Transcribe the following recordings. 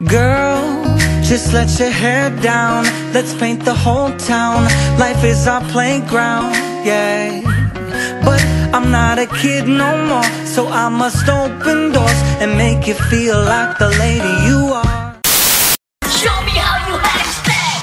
Girl, just let your hair down. Let's paint the whole town. Life is our playground, yeah. But I'm not a kid no more, so I must open doors and make you feel like the lady you are. Show me how you hashtag.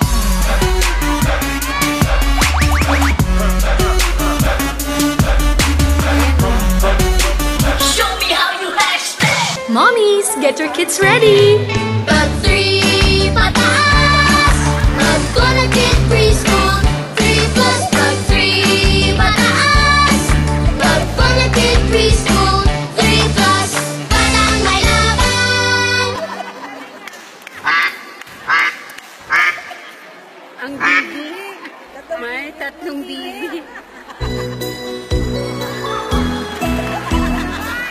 Show me how you hashtag. Mommies, get your kids ready. Pag 3 pataas, mag-connected preschool. 3 plus pag 3 pataas, mag-connected preschool. 3 plus, batang may laban. Ang bibi. May tatlong bibi.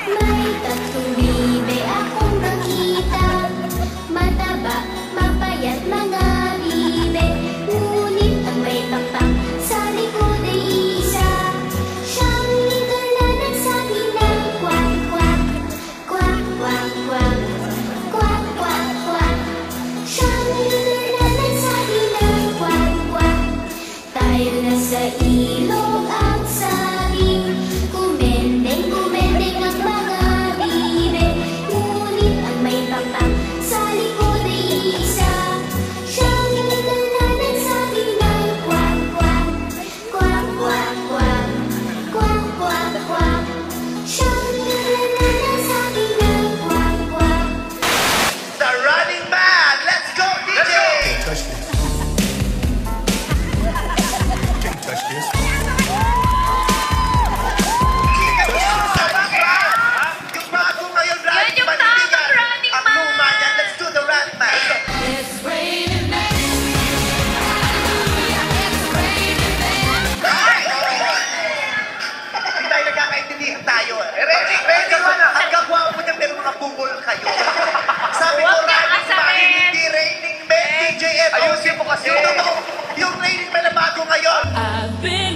May tatlong bibe akong nakita. Mataba, mapayat mga bibe. Ngunit ang may pakpak sa likod ay isa. Siyang leader na nagsabi ng kwak, kwak. Kwak, kwak, kwak. Kwak, kwak, kwak. Siyang leader na nagsabi ng kwak, kwak. Tayo na sa ilog ang sabi. Kumendeng, kumendeng ang mga bibe. Ngunit ang may pakpak sa likod ay isa. Siyang leader na nagsabi ng kwak, kwak. Kwak, kwak, kwak. Kwak, kwak, kwak. Siyang leader na nagsabi ng kwak, kwak. The Running Man! Let's go, DJ! Touch this. Can't touch this. Yung bago ngayon, Running yung Man, tamang kaibigan. Running Ang Man. luma niyan, let's do the Running Man. It's raining men. It's raining men. Hindi tayo nagkakaintindihan tayo. Ready ko na. Ang gagwapo niya, pero mga bubol kayo. Sabi ko, Huwag kang Running Man, asamin. hindi Raining Man, DJF. Ayusin mo kasi. Yung Raining Man na bago ngayon. I've been